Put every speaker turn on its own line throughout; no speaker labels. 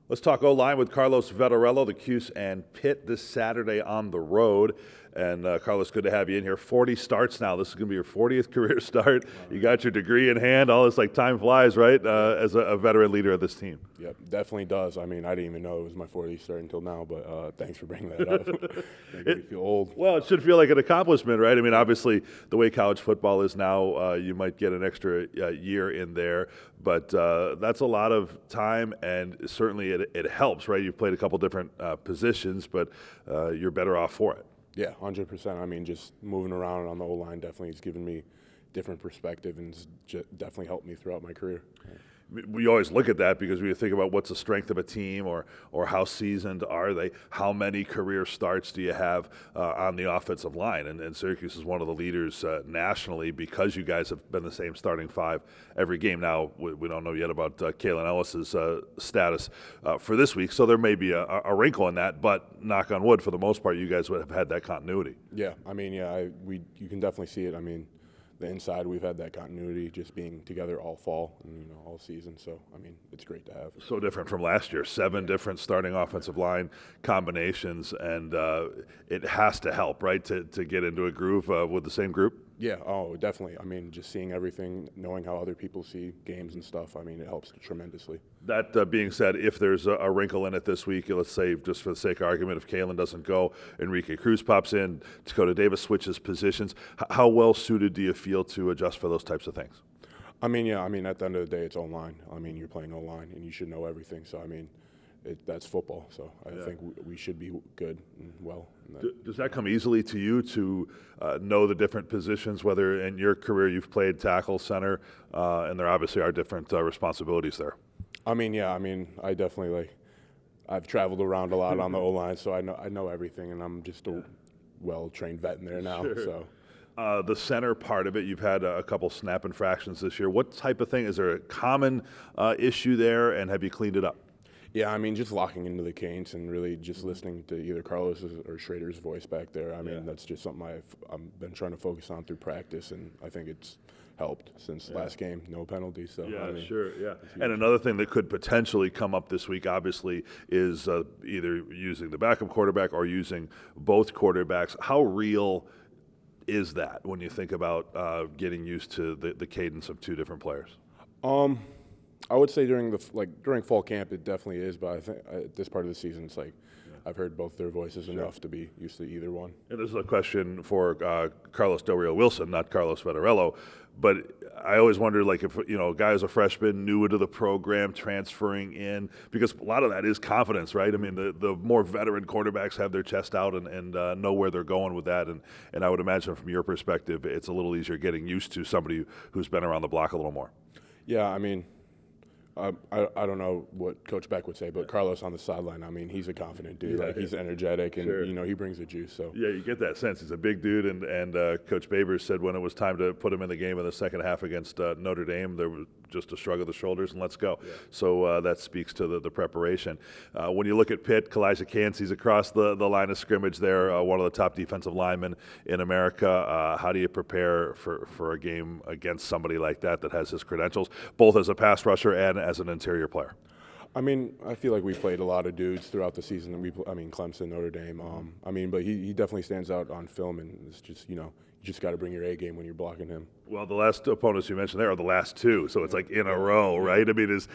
Let's talk O-line with Carlos Vettorello, the Cuse and Pitt this Saturday on the road. And Carlos, good to have you in here. 40 starts now. This is going to be your 40th career start. You got your degree in hand. All this, like, time flies, right, as a veteran leader of this team.
Yep, definitely does. I mean, I didn't even know it was my 40th start until now, but thanks for bringing that up. Making me feel old.
Well, it should feel like an accomplishment, right? I mean, obviously, the way college football is now, you might get an extra year in there, but that's a lot of time, and certainly it helps, right? You've played a couple different positions, but you're better off for it.
Yeah, 100%. I mean, just moving around on the O-line definitely has given me different perspective and definitely helped me throughout my career.
We always look at that because we think about what's the strength of a team or how seasoned are they, how many career starts do you have on the offensive line. And Syracuse is one of the leaders nationally because you guys have been the same starting five every game. Now, we don't know yet about Kalen Ellis's status for this week, so there may be a wrinkle in that, but knock on wood, for the most part, you guys would have had that continuity.
Yeah, I mean, you can definitely see it. I mean, the inside, we've had that continuity, just being together all fall and all season. So, I mean, it's great to have.
So different from last year. 7 different starting offensive line combinations, and it has to help, right, to get into a groove with the same group?
Yeah, oh, definitely. I mean, just seeing everything, knowing how other people see games and stuff, I mean, it helps tremendously.
That being said, if there's a wrinkle in it this week, let's say, just for the sake of argument, if Kalen doesn't go, Enrique Cruz pops in, Dakota Davis switches positions, how well suited do you feel to adjust for those types of things?
I mean, yeah, I mean, at the end of the day, it's O-line. I mean, you're playing O-line, and you should know everything. So, I mean, that's football. So I think we should be good and well.
Does that come easily to you to know the different positions, whether in your career you've played tackle, center, and there obviously are different responsibilities there?
I mean, yeah, I mean, I definitely, I've traveled around a lot on the O-line, so I know everything, and I'm just a well-trained vet in there now.
Sure.
So.
The center part of it, you've had a couple snap infractions this year. What type of thing? Is there a common issue there, and have you cleaned it up?
Yeah, I mean, just locking into the Canes and really just listening to either Carlos's or Schrader's voice back there. I mean, that's just something I've been trying to focus on through practice, and I think it's helped since last game. No penalties. So
yeah,
I mean,
sure, yeah. And another thing that could potentially come up this week, obviously, is either using the backup quarterback or using both quarterbacks. How real is that when you think about getting used to the cadence of two different players?
I would say during fall camp it definitely is, but I think at this part of the season it's like I've heard both their voices enough to be used to either one.
And this is a question for Carlos Del Rio Wilson, not Carlos Vettorello. But I always wondered, like, if a guy is a freshman, new into the program, transferring in, because a lot of that is confidence, right? I mean, the more veteran quarterbacks have their chest out and know where they're going with that. And I would imagine from your perspective, it's a little easier getting used to somebody who's been around the block a little more.
Yeah, I mean, I don't know what Coach Beck would say, but Carlos on the sideline, I mean, he's a confident dude. He's energetic, and he brings the juice. So
yeah, you get that sense. He's a big dude, and Coach Babers said when it was time to put him in the game in the second half against Notre Dame, there was just a shrug of the shoulders and let's go. Yeah. So that speaks to the preparation. When you look at Pitt, Kalijah Cansey's across the line of scrimmage there, one of the top defensive linemen in America. How do you prepare for a game against somebody like that has his credentials, both as a pass rusher and as an interior player?
I mean, I feel like we played a lot of dudes throughout the season. I mean, Clemson, Notre Dame. I mean, but he definitely stands out on film, and it's just, you just got to bring your A game when you're blocking him.
Well, the last opponents you mentioned there are the last two, so it's like in a row, right? I mean, does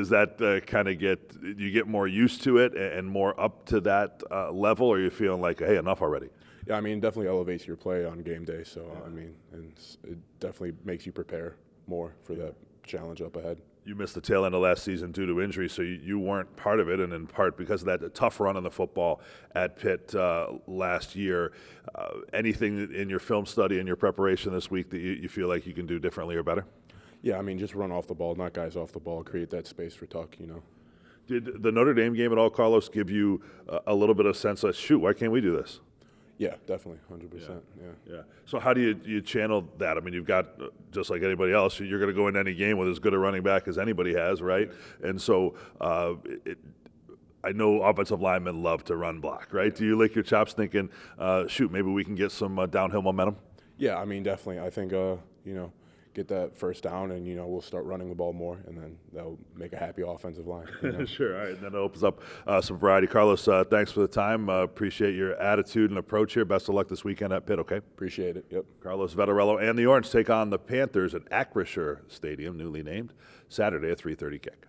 that kind of you get more used to it and more up to that level, or are you feeling like, hey, enough already?
Yeah, I mean, it definitely elevates your play on game day. So, I mean, and it definitely makes you prepare more for that challenge up ahead.
You missed the tail end of last season due to injury, so you weren't part of it, and in part because of that tough run in the football at Pitt last year. Anything in your film study and your preparation this week that you feel like you can do differently or better?
Yeah, I mean, just run off the ball, not guys off the ball, create that space for Tuck,
Did the Notre Dame game at all, Carlos, give you a little bit of sense of, shoot, why can't we do this?
Yeah, definitely, 100%. Yeah.
So how do you channel that? I mean, you've got, just like anybody else, you're going to go into any game with as good a running back as anybody has, right? Yeah. And so I know offensive linemen love to run block, right? Yeah. Do you lick your chops thinking, shoot, maybe we can get some downhill momentum?
Yeah, I mean, definitely. I think, get that first down, and we'll start running the ball more, and then that'll make a happy offensive line.
Sure. All right. And then it opens up some variety. Carlos, thanks for the time. Appreciate your attitude and approach here. Best of luck this weekend at Pitt. Okay.
Appreciate it. Yep.
Carlos Vettorello and the Orange take on the Panthers at Acrisure Stadium, newly named, Saturday at 3:30 kick.